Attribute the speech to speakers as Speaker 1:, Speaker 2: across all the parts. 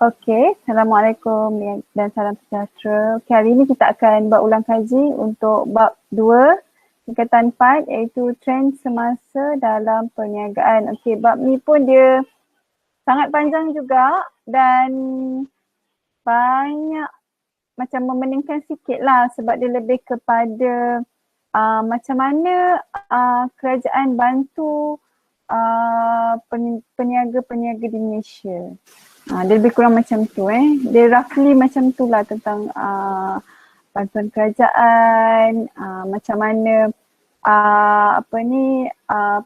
Speaker 1: Okey, Assalamualaikum dan salam sejahtera. Okay, hari ini kita akan buat ulang kaji untuk bab 2, tingkatan 4 iaitu trend semasa dalam perniagaan. Okey, bab ni pun dia sangat panjang juga dan banyak macam memeningkan sikit lah sebab dia lebih kepada macam mana kerajaan bantu peniaga-peniaga di Malaysia. Dia lebih kurang macam tu Dia roughly macam tu lah tentang bantuan kerajaan, macam mana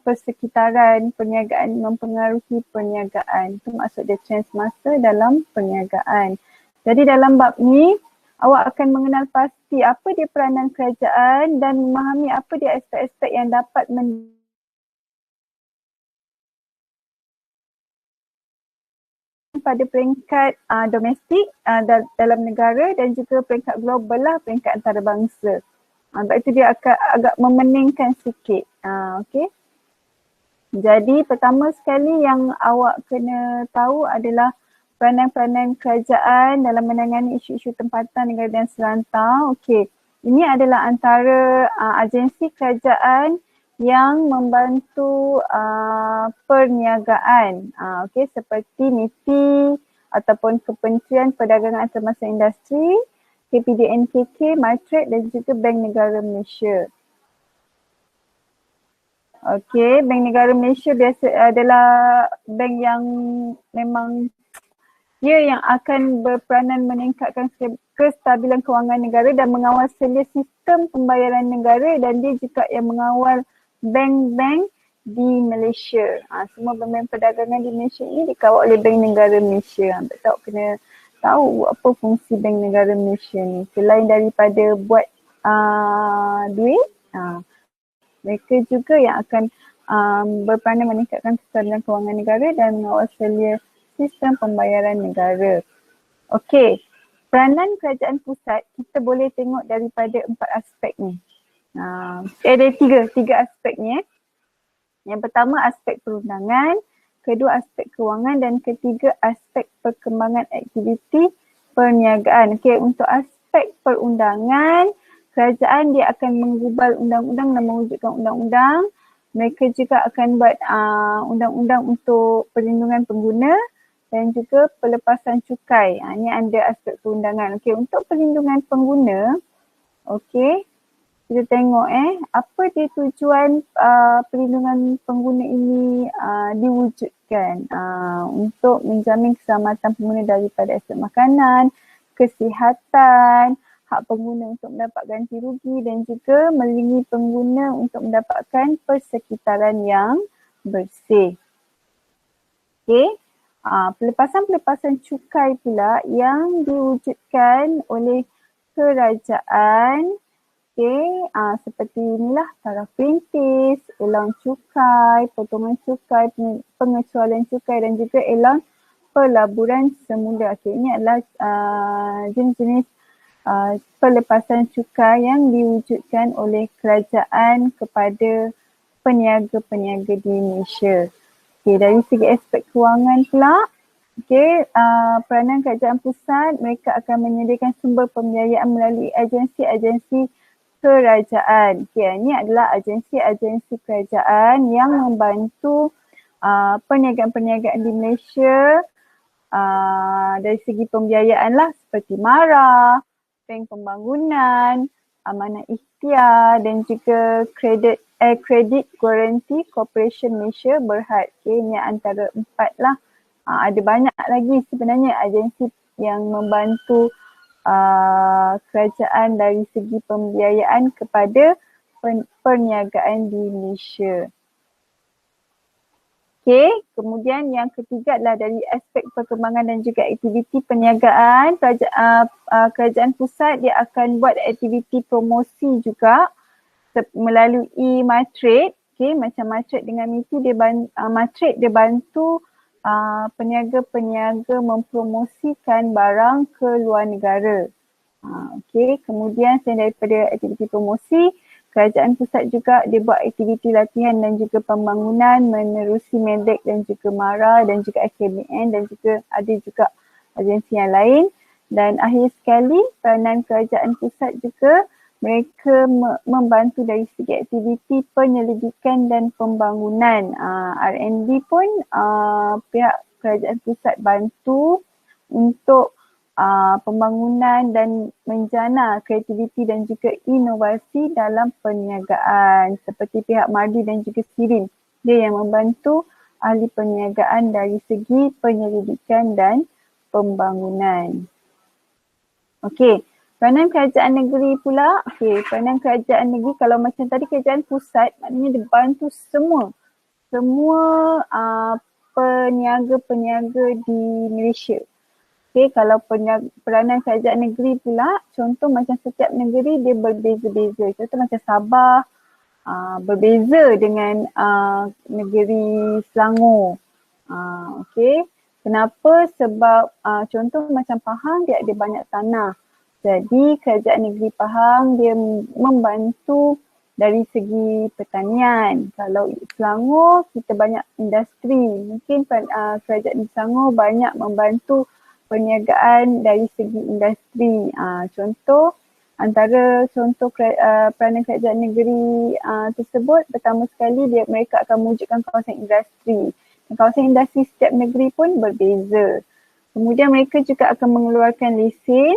Speaker 1: persekitaran perniagaan mempengaruhi perniagaan. Itu maksud dia trend semasa dalam perniagaan. Jadi dalam bab ni awak akan mengenal pasti apa dia peranan kerajaan dan memahami apa dia aspek-aspek yang dapat pada peringkat domestik dalam negara dan juga peringkat global lah, peringkat antarabangsa. Sebab itu dia akan agak memeningkan sikit. Okey. Jadi pertama sekali yang awak kena tahu adalah peranan-peranan kerajaan dalam menangani isu-isu tempatan negara dan selantang. Okey. Ini adalah antara agensi kerajaan yang membantu perniagaan, okey, seperti MITI ataupun Kementerian Perdagangan Antarabangsa Industri, KPDNKK, Matrade dan juga Bank Negara Malaysia. Okey, Bank Negara Malaysia biasa adalah bank yang memang dia yang akan berperanan meningkatkan kestabilan kewangan negara dan mengawal selia sistem pembayaran negara, dan dia juga yang mengawal bank-bank di Malaysia. Semua bank-bank perdagangan di Malaysia ini dikawal oleh Bank Negara Malaysia. Betul, kena tahu apa fungsi Bank Negara Malaysia ni. Selain daripada buat duit, mereka juga yang akan berperanan meningkatkan kestabilan kewangan negara dan mengawal selia sistem pembayaran negara. Okey, peranan kerajaan pusat kita boleh tengok daripada 4 aspek ni. Ada tiga aspek ni. Yang pertama aspek perundangan, kedua aspek kewangan dan ketiga aspek perkembangan aktiviti perniagaan. Okey, untuk aspek perundangan, kerajaan dia akan menggubal undang-undang dan mewujudkan undang-undang. Mereka juga akan buat undang-undang untuk perlindungan pengguna dan juga pelepasan cukai. Ini ada aspek perundangan. Okey, untuk perlindungan pengguna, okey, kita tengok apa dia tujuan perlindungan pengguna ini diwujudkan untuk menjamin keselamatan pengguna daripada aspek makanan, kesihatan, hak pengguna untuk mendapat ganti rugi dan juga melindungi pengguna untuk mendapatkan persekitaran yang bersih. Okey, pelepasan cukai pula yang diwujudkan oleh kerajaan. Okey, seperti inilah taraf perintis, elang cukai, potongan cukai, pengecualian cukai dan juga elang pelaburan semula. Okey, ini adalah jenis-jenis pelepasan cukai yang diwujudkan oleh kerajaan kepada peniaga-peniaga di Malaysia. Okey, dari segi aspek kewangan pula, okey, peranan kerajaan pusat, mereka akan menyediakan sumber pembiayaan melalui agensi-agensi kerajaan. Okey, ini adalah agensi-agensi kerajaan yang membantu perniagaan-perniagaan di Malaysia dari segi pembiayaan lah, seperti MARA, Bank Pembangunan, Amanah Ikhtiar dan juga Credit Guarantee Corporation Malaysia Berhad. Okay, ini antara 4 lah. Ada banyak lagi sebenarnya agensi yang membantu kerajaan dari segi pembiayaan kepada perniagaan di Malaysia. Okey, kemudian yang ketiga adalah dari aspek perkembangan dan juga aktiviti perniagaan. Kerajaan pusat dia akan buat aktiviti promosi juga melalui Matrade. Okey, macam Matrade dengan MITI, Matrade dia bantu peniaga-peniaga mempromosikan barang ke luar negara. Okey, kemudian selain daripada aktiviti promosi, kerajaan pusat juga dia buat aktiviti latihan dan juga pembangunan menerusi MEDEC dan juga MARA dan juga AKBN dan juga ada juga agensi yang lain. Dan akhir sekali, peranan kerajaan pusat juga, mereka membantu dari segi aktiviti penyelidikan dan pembangunan. R&D pun pihak kerajaan pusat bantu untuk pembangunan dan menjana kreativiti dan juga inovasi dalam perniagaan, seperti pihak MARDI dan juga SIRIN. Dia yang membantu ahli perniagaan dari segi penyelidikan dan pembangunan. Okey, peranan kerajaan negeri pula. Okey, peranan kerajaan negeri, kalau macam tadi kerajaan pusat, maknanya dia bantu semua peniaga-peniaga di Malaysia. Okey, kalau peranan kerajaan negeri pula, contoh macam setiap negeri dia berbeza-beza. Contoh macam Sabah berbeza dengan negeri Selangor. Okey. Kenapa? Sebab contoh macam Pahang dia ada banyak tanah. Jadi kerajaan negeri Pahang dia membantu dari segi pertanian. Kalau Selangor kita banyak industri. Mungkin kerajaan Selangor banyak membantu perniagaan dari segi industri. Contoh antara contoh peranan kerajaan negeri tersebut, pertama sekali mereka akan mewujudkan kawasan industri. Kawasan industri setiap negeri pun berbeza. Kemudian mereka juga akan mengeluarkan lesen,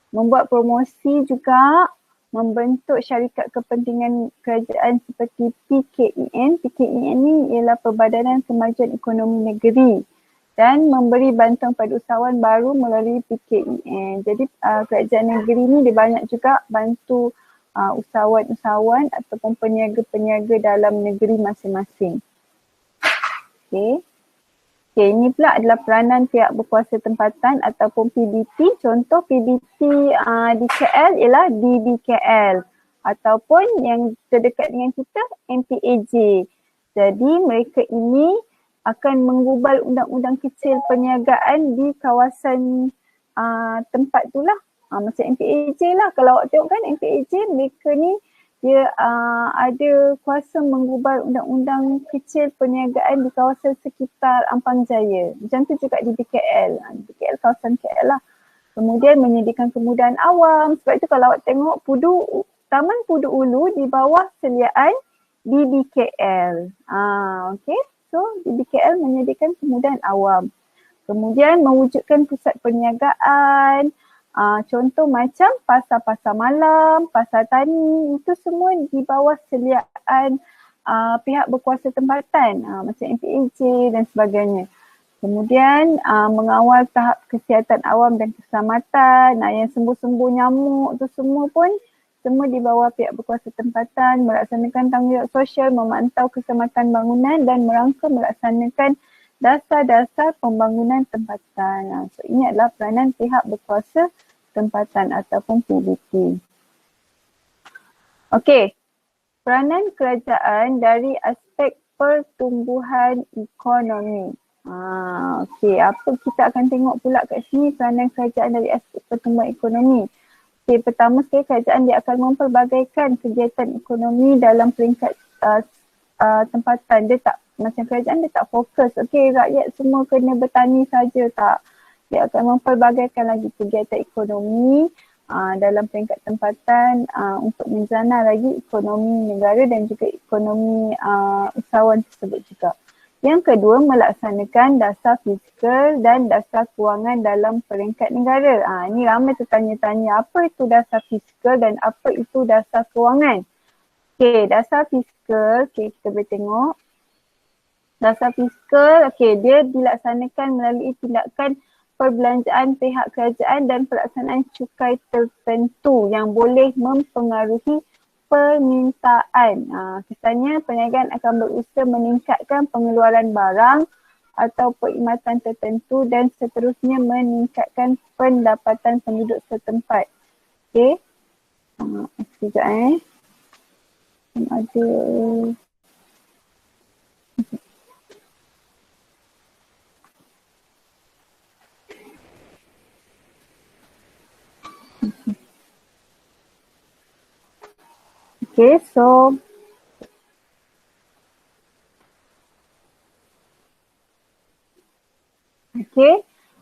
Speaker 1: membuat promosi juga, membentuk syarikat kepentingan kerajaan seperti PKEN. PKEN ni ialah Perbadanan Kemajuan Ekonomi Negeri dan memberi bantuan pada usahawan baru melalui PKEN. Jadi kerajaan negeri ni dia banyak juga bantu usahawan-usahawan ataupun peniaga-peniaga dalam negeri masing-masing. Okey, ini pula adalah peranan pihak berkuasa tempatan ataupun PBT. Contoh PBT di KL ialah DBKL ataupun yang terdekat dengan kita MPAJ. Jadi mereka ini akan menggubal undang-undang kecil perniagaan di kawasan tempat tu lah. Macam MPAJ lah, kalau awak tengok kan MPAJ mereka ni dia ada kuasa menggubal undang-undang kecil perniagaan di kawasan sekitar Ampang Jaya. Macam tu juga di BKL. BKL kawasan KL lah. Kemudian menyediakan kemudahan awam. Sebab itu kalau awak tengok Taman Pudu Ulu di bawah seliaan DBKL. Okay. So DBKL menyediakan kemudahan awam. Kemudian mewujudkan pusat perniagaan. Contoh macam pasar-pasar malam, pasar tani, itu semua di bawah seliaan pihak berkuasa tempatan macam MPAJ dan sebagainya. Kemudian mengawal tahap kesihatan awam dan keselamatan, yang sembuh-sembuh nyamuk tu semua pun semua di bawah pihak berkuasa tempatan, melaksanakan tanggungjawab sosial, memantau keselamatan bangunan dan merangka melaksanakan dasar-dasar pembangunan tempatan. So ini adalah peranan pihak berkuasa tempatan ataupun PBT. Okey, peranan kerajaan dari aspek pertumbuhan ekonomi. Okey, apa kita akan tengok pula kat sini peranan kerajaan dari aspek pertumbuhan ekonomi. Okey, pertama sekali kerajaan dia akan mempelbagaikan kegiatan ekonomi dalam peringkat tempatan. Dia tak macam kerajaan dia tak fokus, okey rakyat semua kena bertani saja, tak. Dia akan mempelbagaikan lagi kegiatan ekonomi dalam peringkat tempatan untuk menjana lagi ekonomi negara dan juga ekonomi usahawan tersebut juga. Yang kedua, melaksanakan dasar fiskal dan dasar kewangan dalam peringkat negara. Ini ramai tertanya-tanya apa itu dasar fiskal dan apa itu dasar kewangan. Okey, dasar fiskal, kita boleh tengok. Dasar fiskal, dia dilaksanakan melalui tindakan perbelanjaan pihak kerajaan dan pelaksanaan cukai tertentu yang boleh mempengaruhi permintaan. Kesannya perniagaan akan berusaha meningkatkan pengeluaran barang atau perkhidmatan tertentu dan seterusnya meningkatkan pendapatan penduduk setempat. Okey. Sekejap ada Okay, so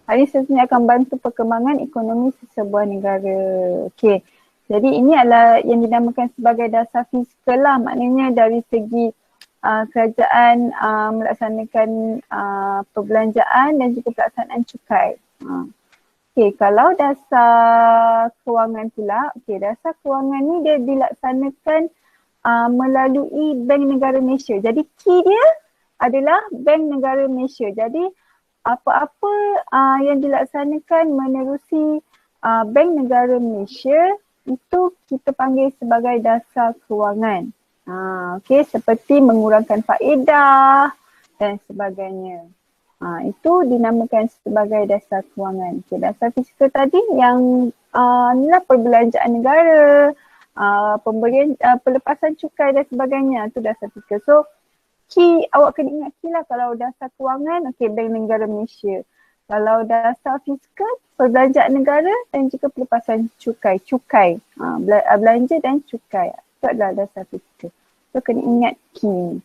Speaker 1: Hal ini seterusnya akan bantu perkembangan ekonomi sesebuah negara. Okey. Jadi ini adalah yang dinamakan sebagai dasar fiskal lah. Maknanya dari segi kerajaan melaksanakan perbelanjaan dan juga pelaksanaan cukai. Okey, kalau dasar kewangan pula, dasar kewangan ni dia dilaksanakan melalui Bank Negara Malaysia. Jadi key dia adalah Bank Negara Malaysia. Jadi apa-apa yang dilaksanakan menerusi Bank Negara Malaysia itu kita panggil sebagai dasar kewangan. Okey, seperti mengurangkan faedah dan sebagainya. Itu dinamakan sebagai dasar kewangan. Okay, dasar fiskal tadi yang inilah perbelanjaan negara, pemberian pelepasan cukai dan sebagainya, itu dasar fiskal. So key, awak kena ingat key lah. Kalau dasar kewangan, Bank Negara Malaysia. Kalau dasar fiskal, perbelanjaan negara dan juga pelepasan cukai. Belanja dan cukai. Itu adalah dasar fiskal. So kena ingat key.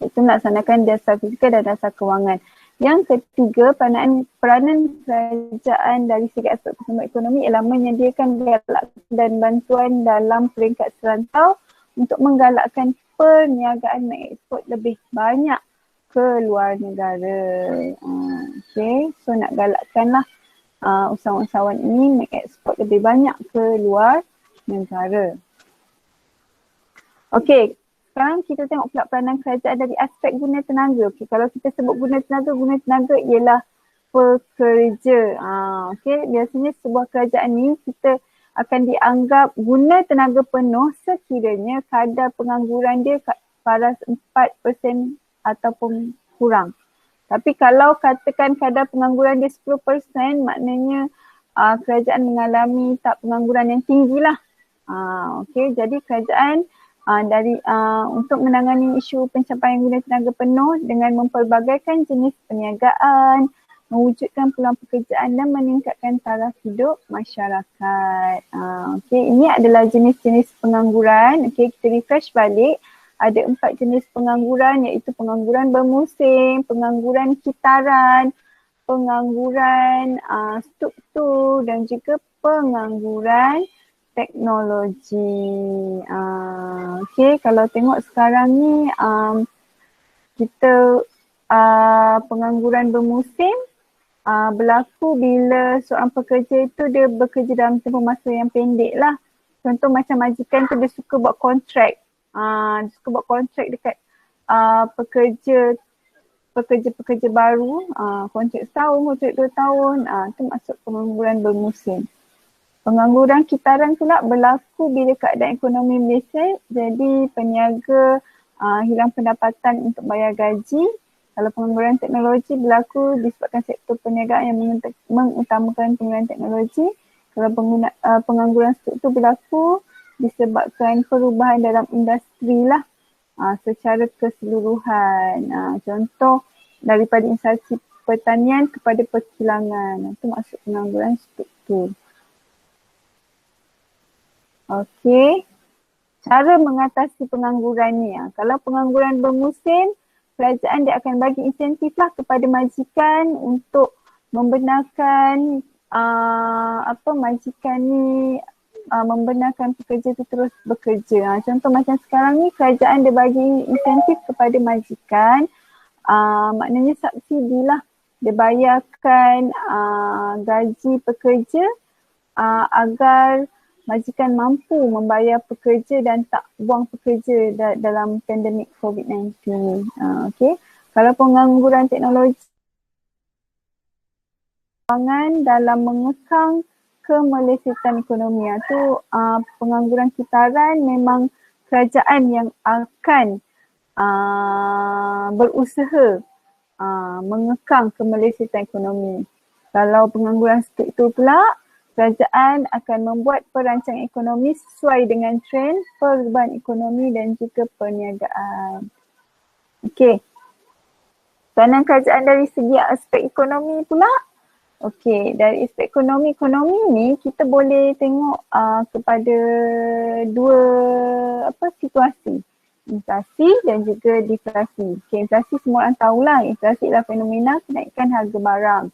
Speaker 1: Itu melaksanakan dasar fiskal dan dasar kewangan. Yang ketiga, peranan kerajaan dari segi aspek pertumbuhan ekonomi ialah menyediakan galakan dan bantuan dalam peringkat serantau untuk menggalakkan perniagaan mengeksport lebih banyak ke luar negara. So nak galakkanlah usahawan-usahawan ini mengeksport lebih banyak ke luar negara. Okey, sekarang kita tengok pula peranan kerajaan dari aspek guna tenaga. Okey, kalau kita sebut guna tenaga ialah pekerja. Biasanya sebuah kerajaan ni kita akan dianggap guna tenaga penuh sekiranya kadar pengangguran dia paras 4% ataupun kurang. Tapi kalau katakan kadar pengangguran dia 10%, maknanya kerajaan mengalami tahap pengangguran yang tinggi lah. Jadi kerajaan untuk menangani isu pencapaian guna tenaga penuh dengan mempelbagaikan jenis perniagaan, mewujudkan peluang pekerjaan dan meningkatkan taraf hidup masyarakat. Ini adalah jenis-jenis pengangguran. Kita refresh balik. Ada 4 jenis pengangguran, iaitu pengangguran bermusim, pengangguran kitaran, pengangguran struktur dan juga pengangguran teknologi. Kalau tengok sekarang ni kita pengangguran bermusim berlaku bila seorang pekerja itu dia bekerja dalam tempoh masa yang pendek lah. Contoh macam majikan tu dia suka buat kontrak. Dia suka buat kontrak dekat pekerja baru, kontrak setahun, kontrak 2 tahun, itu masuk pengangguran bermusim. Pengangguran kitaran pula berlaku bila keadaan ekonomi Malaysia, jadi peniaga hilang pendapatan untuk bayar gaji. Kalau pengangguran teknologi berlaku disebabkan sektor perniagaan yang mengutamakan penggunaan teknologi. Kalau pengangguran struktur berlaku disebabkan perubahan dalam industri lah secara keseluruhan. Contoh daripada instansi pertanian kepada perkilangan. Itu maksud pengangguran struktur. Okey. Cara mengatasi pengangguran ni. Kalau pengangguran bermusim, kerajaan dia akan bagi insentif lah kepada majikan untuk membenarkan majikan ni membenarkan pekerja tu terus bekerja. Contoh macam sekarang ni kerajaan dia bagi insentif kepada majikan, maknanya subsidi lah. Dia bayarkan gaji pekerja agar majikan mampu membayar pekerja dan tak buang pekerja dalam pandemik COVID-19. Kalau pengangguran teknologi dalam mengekang kemelesitan ekonomi, itu pengangguran kitaran memang kerajaan yang akan berusaha mengekang kemelesitan ekonomi. Kalau pengangguran struktur pula, kerajaan akan membuat perancangan ekonomi sesuai dengan trend perubahan ekonomi dan juga perniagaan. Okey. Peranan kerajaan dari segi aspek ekonomi pula. Okey, dari aspek ekonomi ni kita boleh tengok kepada dua situasi. Inflasi dan juga deflasi. Inflasi semua orang tahulah, inflasi adalah fenomena kenaikan harga barang.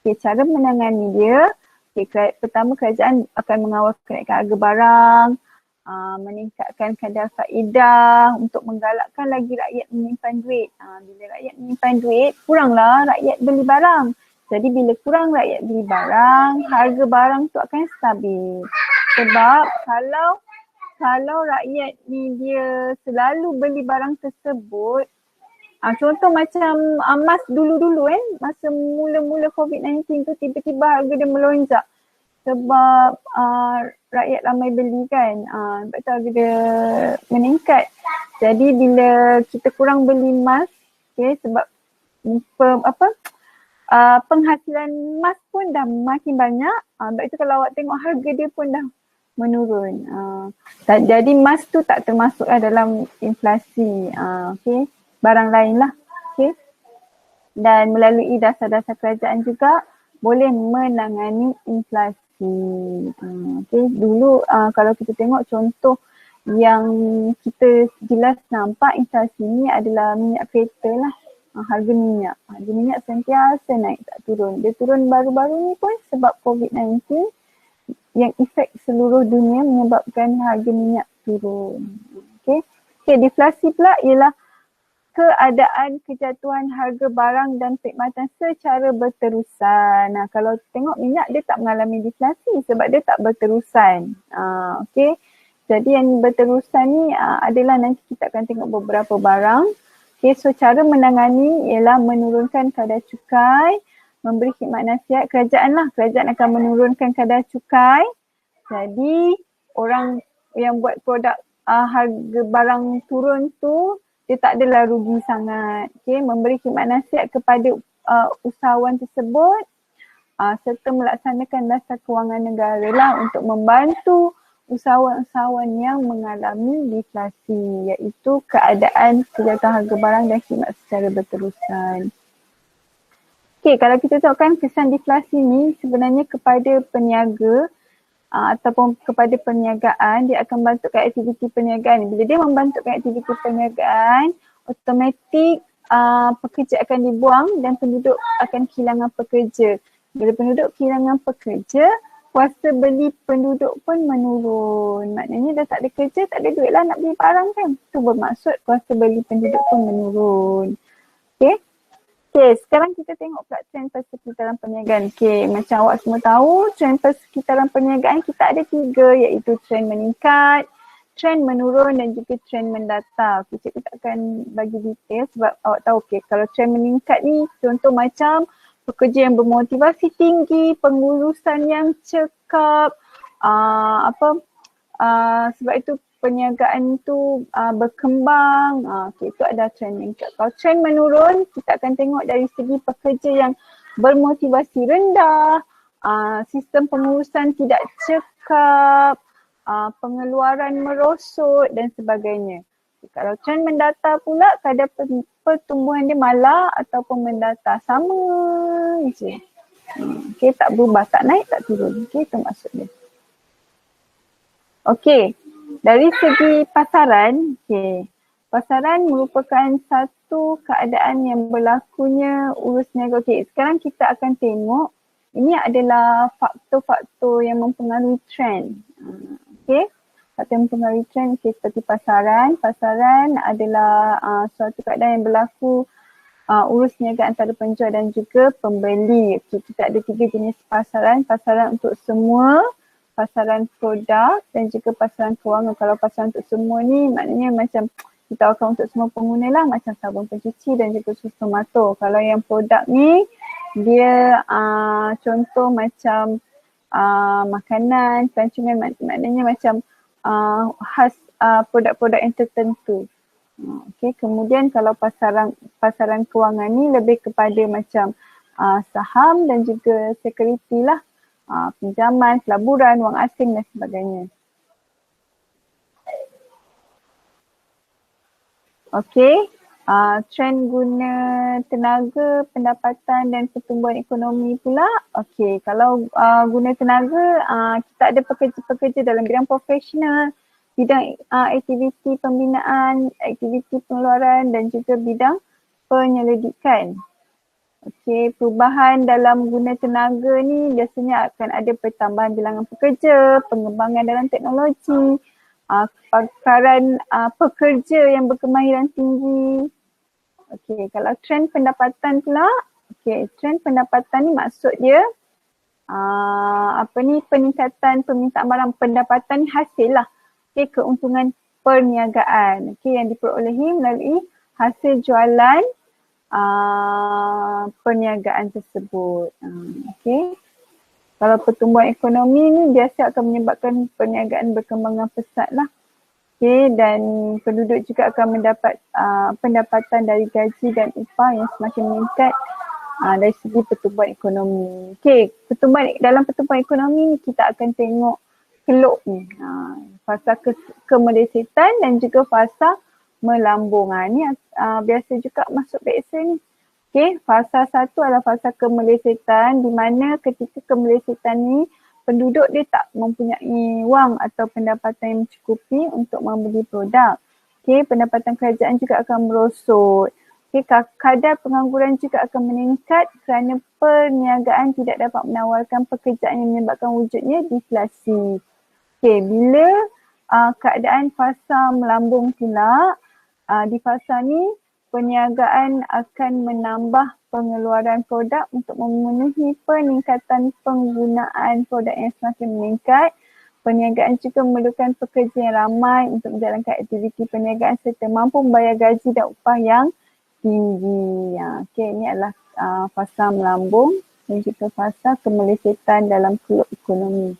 Speaker 1: Okay, cara menangani dia, okay, pertama kerajaan akan mengawal kenaikan harga barang, meningkatkan kadar faedah untuk menggalakkan lagi rakyat menyimpan duit. Bila rakyat menyimpan duit, kuranglah rakyat beli barang. Jadi bila kurang rakyat beli barang, harga barang tu akan stabil. Sebab kalau rakyat ni dia selalu beli barang tersebut, contoh macam emas dulu-dulu masa mula-mula COVID-19 tu tiba-tiba harga dia melonjak. Sebab rakyat ramai beli kan, sebab tu harga dia meningkat. Jadi bila kita kurang beli emas, okay, sebab penghasilan emas pun dah makin banyak, sebab itu kalau awak tengok harga dia pun dah menurun. Jadi emas tu tak termasuk dalam inflasi, okay, barang lain lah. Okay. Dan melalui dasar-dasar kerajaan juga boleh menangani inflasi. Okay. Dulu kalau kita tengok contoh yang kita jelas nampak inflasi ni adalah minyak kereta lah. Harga minyak. Harga minyak sentiasa naik tak turun. Dia turun baru-baru ni pun sebab COVID-19 yang efek seluruh dunia menyebabkan harga minyak turun. Okay. Deflasi pula ialah keadaan kejatuhan harga barang dan perkhidmatan secara berterusan. Kalau tengok minyak dia tak mengalami deflasi sebab dia tak berterusan. Okay. Jadi yang berterusan ni adalah nanti kita akan tengok beberapa barang. Okay, so cara menangani ialah menurunkan kadar cukai, memberi khidmat nasihat. Kerajaan akan menurunkan kadar cukai. Jadi orang yang buat produk harga barang turun tu, dia tak adalah rugi sangat. Okay, memberi khidmat nasihat kepada usahawan tersebut serta melaksanakan dasar kewangan negara lah untuk membantu usahawan-usahawan yang mengalami deflasi, iaitu keadaan kejatuhan harga barang dan khidmat secara berterusan. Okay, kalau kita tahu kan kesan deflasi ni sebenarnya kepada peniaga ataupun kepada perniagaan, dia akan bantukan aktiviti perniagaan. Bila dia membantukan aktiviti perniagaan, automatik pekerja akan dibuang dan penduduk akan kehilangan pekerja. Bila penduduk kehilangan pekerja, kuasa beli penduduk pun menurun. Maknanya dah tak ada kerja, tak ada duit lah nak beli barang kan. Itu bermaksud kuasa beli penduduk pun menurun. Okay. Okay, sekarang kita tengok pula trend persekitaran perniagaan. Okay, macam awak semua tahu, trend persekitaran perniagaan kita ada 3, iaitu trend meningkat, trend menurun dan juga trend mendata. Okay, cikgu tak akan bagi detail sebab awak tahu kalau trend meningkat ni contoh macam pekerja yang bermotivasi tinggi, pengurusan yang cekap, sebab itu perniagaan itu berkembang. Itu ada trend meningkat. Kalau trend menurun, kita akan tengok dari segi pekerja yang bermotivasi rendah, sistem pengurusan tidak cekap, pengeluaran merosot dan sebagainya. Kalau trend mendata pula, kadar pertumbuhan dia malah ataupun mendata sama je. Okay, tak berubah, tak naik, tak turun. Okay, itu maksud dia. Okay, dari segi pasaran, pasaran merupakan satu keadaan yang berlakunya urus niaga. Okay, sekarang kita akan tengok ini adalah faktor-faktor yang mempengaruhi trend. Okay. Faktor yang mempengaruhi trend seperti pasaran. Pasaran adalah suatu keadaan yang berlaku urus niaga antara penjual dan juga pembeli. Okay, kita ada 3 jenis pasaran. Pasaran untuk semua, pasaran produk dan juga pasaran kewangan. Kalau pasaran untuk semua ni maknanya macam kita akan untuk semua pengguna lah, macam sabun pencuci dan juga susu tomato. Kalau yang produk ni dia contoh macam makanan, pelancongan, maknanya macam khas produk-produk yang tertentu. Okay, kemudian kalau pasaran kewangan ni lebih kepada macam saham dan juga security lah, pinjaman, pelaburan, wang asing dan sebagainya. Okay, trend guna tenaga, pendapatan dan pertumbuhan ekonomi pula. Okay, kalau guna tenaga, kita ada pekerja-pekerja dalam bidang profesional, bidang aktiviti pembinaan, aktiviti pengeluaran dan juga bidang penyelidikan. Okey, perubahan dalam guna tenaga ni biasanya akan ada pertambahan bilangan pekerja, pengembangan dalam teknologi, kepakaran pekerja yang berkemahiran tinggi. Okey, kalau trend pendapatan pula, okey, trend pendapatan ni maksud dia peningkatan permintaan barang, pendapatan hasil lah. Okey, keuntungan perniagaan. Okey, yang diperolehi melalui hasil jualan perniagaan tersebut. Okey. Kalau pertumbuhan ekonomi ni biasa akan menyebabkan perniagaan berkembang pesat lah. Okey, dan penduduk juga akan mendapat pendapatan dari gaji dan upah yang semakin meningkat dari segi pertumbuhan ekonomi. Okey, dalam pertumbuhan ekonomi ni kita akan tengok keluk ni. Fasa kemelesitan dan juga fasa melambung. Ni biasa juga masuk biasa ni. Okey, fasa satu adalah fasa kemelesitan di mana ketika kemelesitan ni penduduk dia tak mempunyai wang atau pendapatan yang mencukupi untuk membeli produk. Okey, pendapatan kerajaan juga akan merosot. Okey, kadar pengangguran juga akan meningkat kerana perniagaan tidak dapat menawarkan pekerjaan yang menyebabkan wujudnya deflasi. Okey, bila keadaan fasa melambung pula, di fasa ni perniagaan akan menambah pengeluaran produk untuk memenuhi peningkatan penggunaan produk yang semakin meningkat. Perniagaan juga memerlukan pekerja yang ramai untuk menjalankan aktiviti perniagaan serta mampu membayar gaji dan upah yang tinggi. Okey, ini adalah fasa melambung dan juga fasa kemelesitan dalam keluk ekonomi.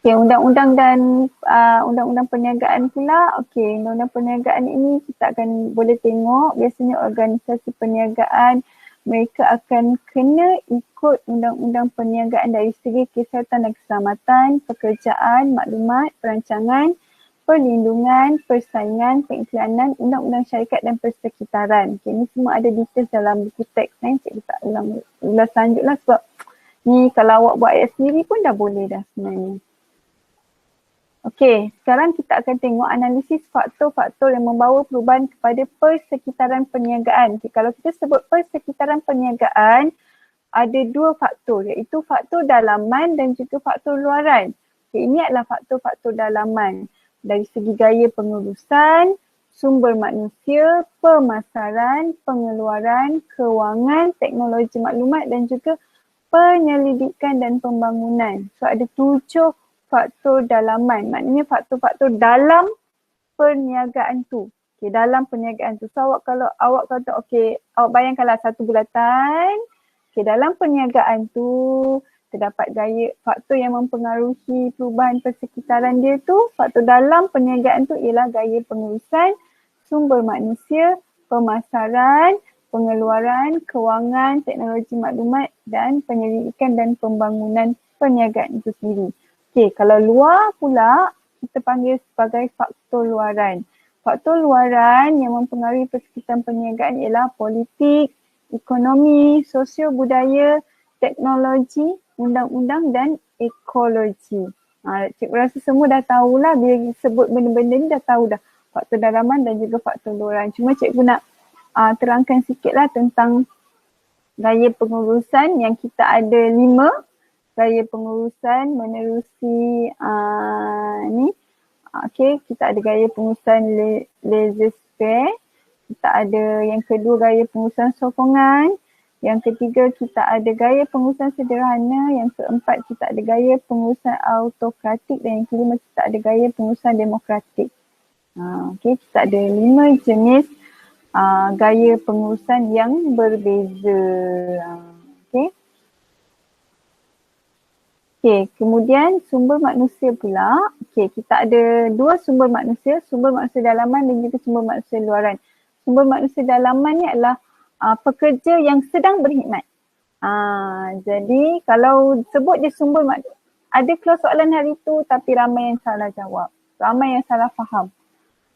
Speaker 1: Okey, undang-undang perniagaan pula. Okey, undang-undang perniagaan ini kita akan boleh tengok biasanya organisasi perniagaan mereka akan kena ikut undang-undang perniagaan dari segi kesihatan dan keselamatan, pekerjaan, maklumat, perancangan, perlindungan, persaingan, pengiklanan, undang-undang syarikat dan persekitaran. Okey, ini semua ada details dalam buku teks. Cikgu tak ulas lanjutlah sebab ni kalau awak buat ayat sendiri pun dah boleh dah sebenarnya. Okey, sekarang kita akan tengok analisis faktor-faktor yang membawa perubahan kepada persekitaran perniagaan. Okay, kalau kita sebut persekitaran perniagaan, ada dua faktor iaitu faktor dalaman dan juga faktor luaran. Okay, ini adalah faktor-faktor dalaman dari segi gaya pengurusan, sumber manusia, pemasaran, pengeluaran, kewangan, teknologi maklumat dan juga penyelidikan dan pembangunan. So ada 7 faktor dalaman, maknanya faktor-faktor dalam perniagaan tu. Okay, dalam perniagaan tu. So kalau awak kata okey, awak bayangkanlah satu bulatan. Okay, dalam perniagaan tu terdapat gaya faktor yang mempengaruhi perubahan persekitaran dia tu. Faktor dalam perniagaan tu ialah gaya pengurusan, sumber manusia, pemasaran, pengeluaran, kewangan, teknologi maklumat dan penyelidikan dan pembangunan perniagaan itu sendiri. Okey, kalau luar pula kita panggil sebagai faktor luaran. Faktor luaran yang mempengaruhi persekitaran perniagaan ialah politik, ekonomi, sosio budaya, teknologi, undang-undang dan ekologi. Cikgu rasa semua dah tahulah bila sebut benda-benda ni dah tahu dah faktor dalaman dan juga faktor luaran. Cuma cikgu nak terangkan sikitlah tentang gaya pengurusan yang kita ada 5. Gaya pengurusan menerusi ni. Okey, kita ada gaya pengurusan laissez-faire. Kita ada yang kedua gaya pengurusan sokongan. Yang ketiga kita ada gaya pengurusan sederhana. Yang keempat kita ada gaya pengurusan autokratik dan yang kelima kita ada gaya pengurusan demokratik. Okey, kita ada 5 jenis gaya pengurusan yang berbeza. Okey. Okey, kemudian sumber manusia pula. Okey, kita ada 2 sumber manusia dalaman dan juga sumber manusia luaran. Sumber manusia dalaman ni adalah pekerja yang sedang berkhidmat. Jadi kalau sebut dia sumber manusia, ada keluar soalan hari tu tapi ramai yang salah jawab. Ramai yang salah faham.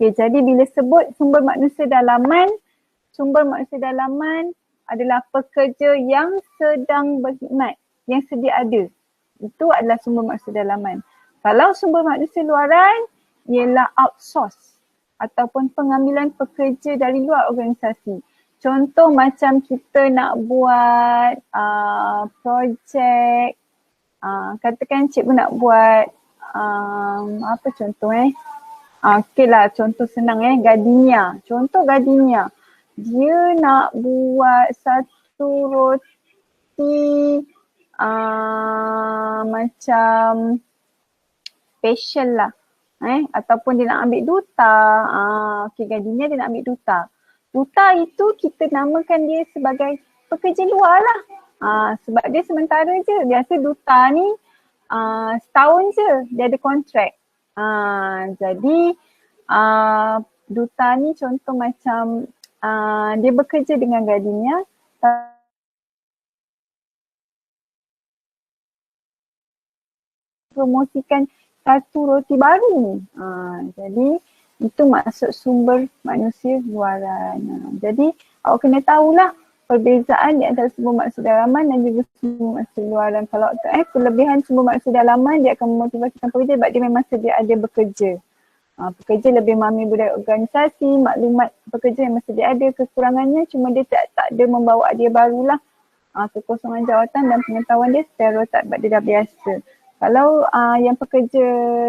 Speaker 1: Okey, jadi bila sebut sumber manusia dalaman adalah pekerja yang sedang berkhidmat, yang sedia ada. Itu adalah sumber manusia dalaman. Kalau sumber manusia luaran ialah outsource ataupun pengambilan pekerja dari luar organisasi. contoh macam kita nak buat projek, katakan cikgu nak buat apa contoh okey lah, contoh senang gardenia. Contoh gardenia. Dia nak buat satu roti macam special lah. Ataupun dia nak ambil duta. Okey, gardenia dia nak ambil duta. Duta itu kita namakan dia sebagai pekerja luar lah. Sebab dia sementara je. Biasa duta ni setahun je dia ada kontrak. Jadi duta ni contoh macam dia bekerja dengan gardenia promosikan satu roti baru. Jadi itu maksud sumber manusia luaran. Jadi awak kena tahulah perbezaan di antara sumber manusia dalaman dan juga sumber manusia luaran. Kalau kelebihan sumber manusia dalaman dia akan memotivasikan pekerja sebab dia memang sedia ada bekerja. Pekerja lebih memahami budaya organisasi, maklumat pekerja yang masih dia ada. Kekurangannya cuma dia tak ada membawa idea barulah. Kekosongan jawatan dan pengetahuan dia stereotip sebab dia dah biasa. Kalau yang pekerja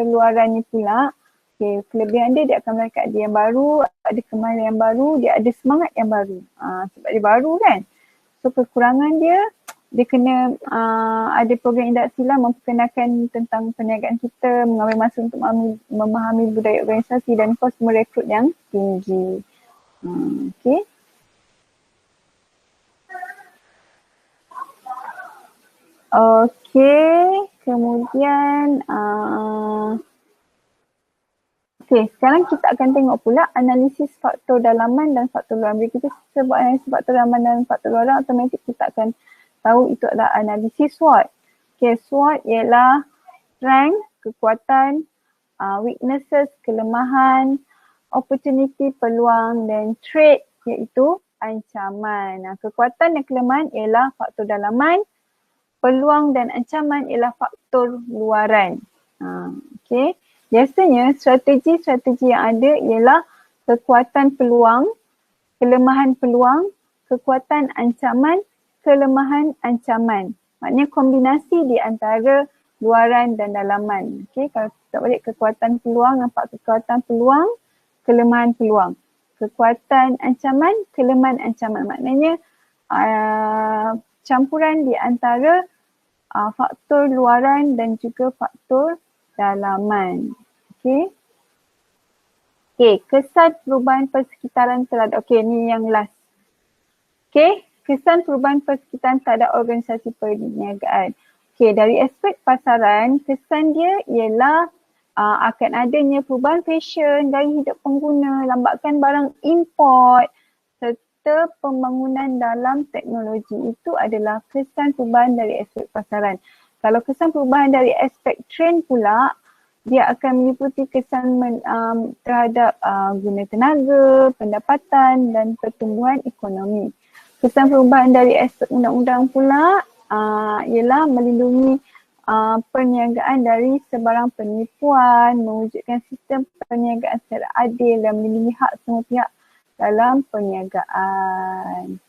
Speaker 1: luaran ni pula, kelebihan dia akan melangkah idea yang baru, ada kemahiran yang baru, dia ada semangat yang baru. Sebab dia baru kan. So kekurangan dia kena ada program induksi lah memperkenalkan tentang perniagaan kita, mengambil masa untuk memahami budaya organisasi dan kos merekrut yang tinggi. Okay. Okay, kemudian sekarang kita akan tengok pula analisis faktor dalaman dan faktor luaran. Bila kita sebut analisis faktor dalaman dan faktor luaran, automatik kita akan tahu itu adalah analisis SWOT. SWOT ialah strength, kekuatan, weaknesses, kelemahan, opportunity, peluang dan threat iaitu ancaman. Kekuatan dan kelemahan ialah faktor dalaman, peluang dan ancaman ialah faktor luaran. Biasanya strategi-strategi yang ada ialah kekuatan peluang, kelemahan peluang, kekuatan ancaman, kelemahan ancaman. Maknanya kombinasi di antara luaran dan dalaman. Kalau kita balik kekuatan peluang, nampak kekuatan peluang, kelemahan peluang. Kekuatan ancaman, kelemahan ancaman. Maknanya campuran di antara faktor luaran dan juga faktor dalaman. Kesan perubahan persekitaran terhadap, ni yang last. Kesan perubahan persekitaran terhadap organisasi perniagaan. Dari aspek pasaran, kesan dia ialah akan adanya perubahan fashion dari hidup pengguna, lambatkan barang import serta pembangunan dalam teknologi. Itu adalah kesan perubahan dari aspek pasaran. Kalau kesan perubahan dari aspek trend pula, dia akan meliputi kesan terhadap guna tenaga, pendapatan dan pertumbuhan ekonomi. Kesan perubahan dari aspek undang-undang pula ialah melindungi perniagaan dari sebarang penipuan, mewujudkan sistem perniagaan secara adil dan melindungi hak semua pihak dalam perniagaan.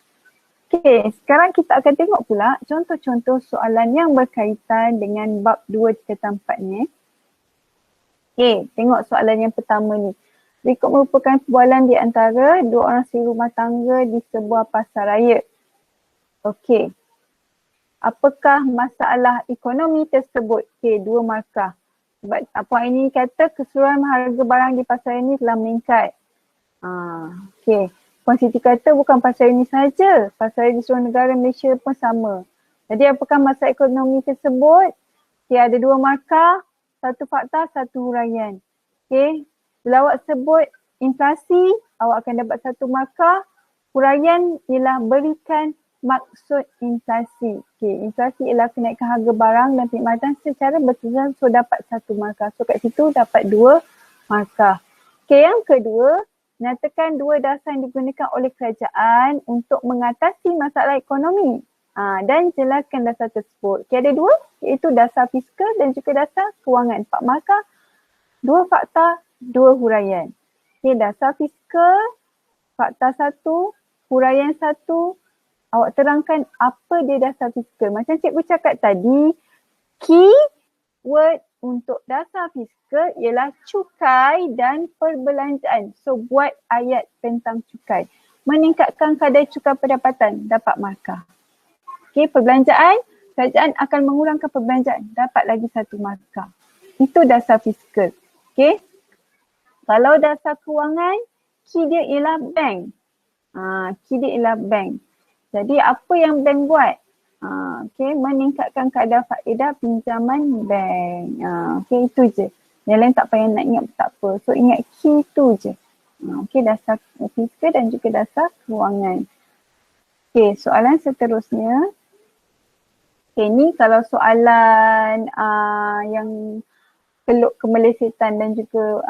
Speaker 1: Sekarang kita akan tengok pula contoh-contoh soalan yang berkaitan dengan bab 2 cerita 4 ni. Tengok soalan yang pertama ni. Berikut merupakan perbualan di antara dua orang siri rumah tangga di sebuah pasar raya. Apakah masalah ekonomi tersebut? Dua markah. Sebab puan ini kata keseluruhan harga barang di pasar ini telah meningkat. Puan Siti kata bukan pasar ini saja, pasar di seluruh negara Malaysia pun sama. Jadi apakah masalah ekonomi tersebut? Ada dua markah, satu fakta, satu huraian. Bila awak sebut inflasi, awak akan dapat satu markah. Huraian ialah berikan maksud inflasi. Inflasi ialah kenaikan harga barang dan perkhidmatan secara berterusan, so dapat satu markah. So kat situ dapat dua markah. Yang kedua, nyatakan dua dasar yang digunakan oleh kerajaan untuk mengatasi masalah ekonomi. Dan jelaskan dasar tersebut. Ada dua, iaitu dasar fiskal dan juga dasar kewangan. 4 markah, 2 fakta, 2 huraian. Dasar fiskal, fakta 1, huraian 1, awak terangkan apa dia dasar fizikal. Macam cikgu cakap tadi, keyword untuk dasar fizikal ialah cukai dan perbelanjaan. So buat ayat tentang cukai. Meningkatkan kadar cukai pendapatan, dapat markah. Okay, perbelanjaan, kerajaan akan mengurangkan perbelanjaan, dapat lagi 1 markah. Itu dasar fizikal. Okay. Kalau dasar kewangan, key dia ialah bank. Key dia ialah bank. Jadi apa yang bank buat? Okay, meningkatkan kadar faedah pinjaman bank. Okay, itu je. Yang lain tak payah nak ingat, tak apa. So ingat key tu je. Okay, dasar fizikal dan juga dasar kewangan. Okay, soalan seterusnya. Okay, ni kalau soalan yang peluk kemelesetan dan juga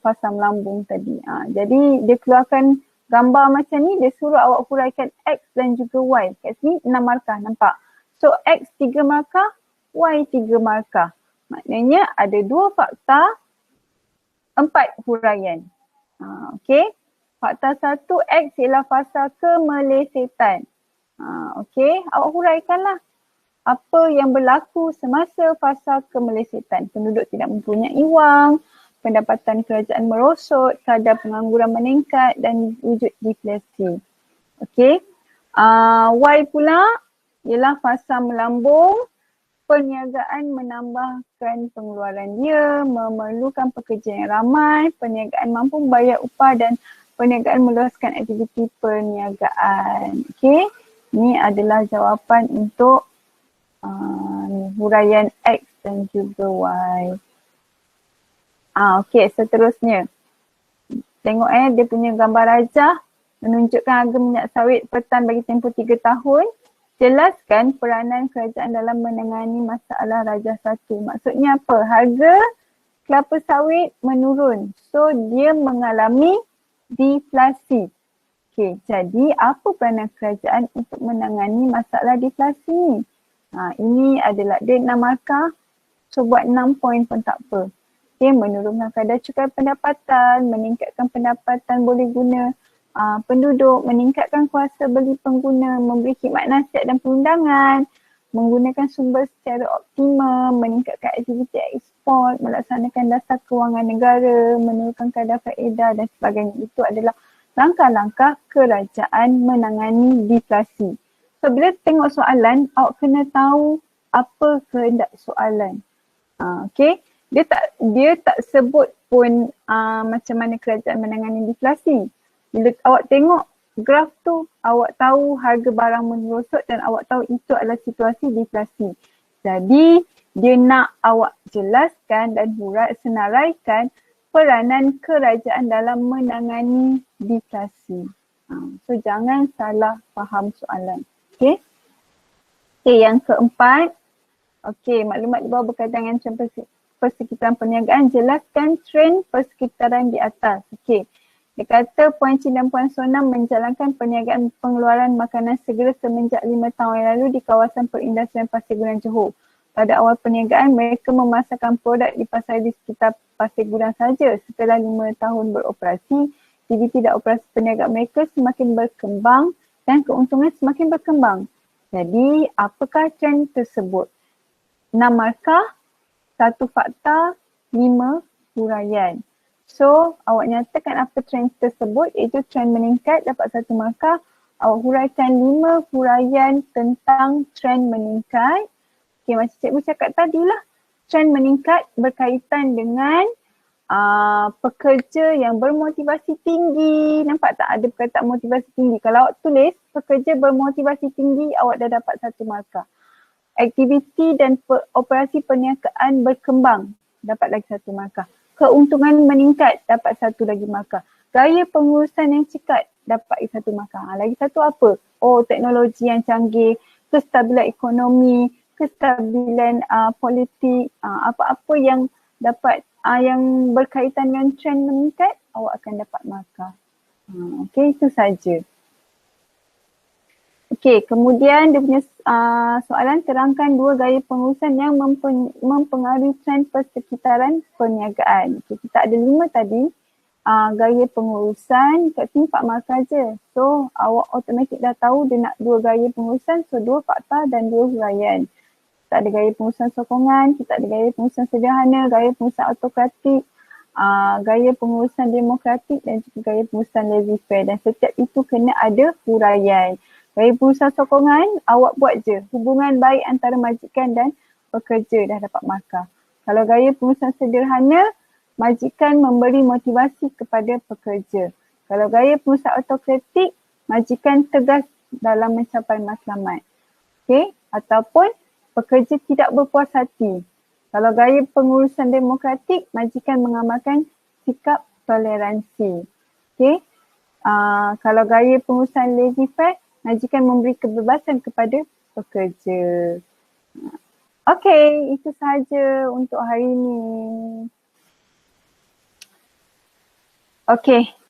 Speaker 1: fasa melambung tadi. Jadi dia keluarkan gambar macam ni, dia suruh awak huraikan X dan juga Y. Kat sini 6 markah, nampak? So X 3 markah, Y 3 markah. Maknanya ada 2 fakta, 4 huraian. Okay. Fakta 1, X ialah fasa kemelesetan. Okay, awak huraikanlah. Apa yang berlaku semasa fasa kemelesetan? Penduduk tidak mempunyai wang, pendapatan kerajaan merosot, kadar pengangguran meningkat dan wujud deflasi. Okey. Y pula ialah fasa melambung, perniagaan menambahkan pengeluaran dia, memerlukan pekerja yang ramai, perniagaan mampu membayar upah dan perniagaan meluaskan aktiviti perniagaan. Okey. Ini adalah jawapan untuk huraian X dan juga Y. Okey, seterusnya. Tengok dia punya gambar rajah menunjukkan harga minyak sawit per tan bagi tempoh 3 tahun. Jelaskan peranan kerajaan dalam menangani masalah rajah 1. Maksudnya apa? Harga kelapa sawit menurun. So dia mengalami deflasi. Okey, jadi apa peranan kerajaan untuk menangani masalah deflasi ni? Ini adalah dia 6 markah. So buat 6 poin pun tak apa. Okay, menurunkan kadar cukai pendapatan, meningkatkan pendapatan boleh guna penduduk, meningkatkan kuasa beli pengguna, memberi khidmat nasihat dan perundangan, menggunakan sumber secara optimum, meningkatkan aktiviti ekspor, melaksanakan dasar kewangan negara, menurunkan kadar faedah dan sebagainya. Itu adalah langkah-langkah kerajaan menangani deflasi. So bila tengok soalan, awak kena tahu apa kehendak soalan. Okay. Dia tak sebut pun macam mana kerajaan menangani deflasi. Bila awak tengok graf tu, awak tahu harga barang merosot dan awak tahu itu adalah situasi deflasi. Jadi dia nak awak jelaskan dan senaraikan peranan kerajaan dalam menangani deflasi. So jangan salah faham soalan. Okay. Okay, yang keempat. Okay, maklumat di bawah berkaitan dengan trend persekitaran perniagaan. Jelaskan trend persekitaran di atas. Okay. Dia kata Puan Chin dan Puan Sonam menjalankan perniagaan pengeluaran makanan segera semenjak 5 tahun yang lalu di kawasan perindustrian Pasir Gudang Johor. Pada awal perniagaan, mereka memasarkan produk di pasar di sekitar Pasir Gudang saja. Setelah 5 tahun beroperasi, aktiviti dan operasi perniagaan mereka semakin berkembang dan keuntungan semakin berkembang. Jadi, apakah trend tersebut? 6 markah, 1 fakta, 5 huraian. So, awak nyatakan apa trend tersebut, iaitu trend meningkat, dapat 1 markah. Awak huraikan 5 huraian tentang trend meningkat. Okay, macam cikgu cakap tadilah, trend meningkat berkaitan dengan pekerja yang bermotivasi tinggi. Nampak tak ada perkataan motivasi tinggi? Kalau awak tulis pekerja bermotivasi tinggi, awak dah dapat 1 markah. Aktiviti dan operasi perniagaan berkembang, dapat lagi 1 markah. Keuntungan meningkat, dapat 1 lagi markah. Gaya pengurusan yang cekat, dapat lagi 1 markah. Lagi 1 apa? Oh, teknologi yang canggih, kestabilan ekonomi, kestabilan politik, apa-apa yang dapat yang berkaitan dengan trend meningkat, awak akan dapat markah. Okey, itu saja. Okey, kemudian dia punya soalan, terangkan 2 gaya pengurusan yang mempengaruhi trend persekitaran perniagaan. Okay, kita ada 5 tadi. gaya pengurusan kat sini 4 markah je. So awak automatik dah tahu dia nak 2 gaya pengurusan, so 2 fakta dan 2 huraian. Kita ada gaya pengurusan sokongan, kita ada gaya pengurusan sederhana, gaya pengurusan autokratik, gaya pengurusan demokratik dan juga gaya pengurusan laissez-faire, dan setiap itu kena ada huraian. Gaya pengurusan sokongan awak buat je, hubungan baik antara majikan dan pekerja, dah dapat markah. Kalau gaya pengurusan sederhana, majikan memberi motivasi kepada pekerja. Kalau gaya pengurusan autokratik, majikan tegas dalam mencapai matlamat. Okey, ataupun pekerja tidak berpuas hati. Kalau gaya pengurusan demokratik, majikan mengamalkan sikap toleransi. Okey, kalau gaya pengurusan laissez-faire, majikan memberi kebebasan kepada pekerja. Okey, itu sahaja untuk hari ini. Okey.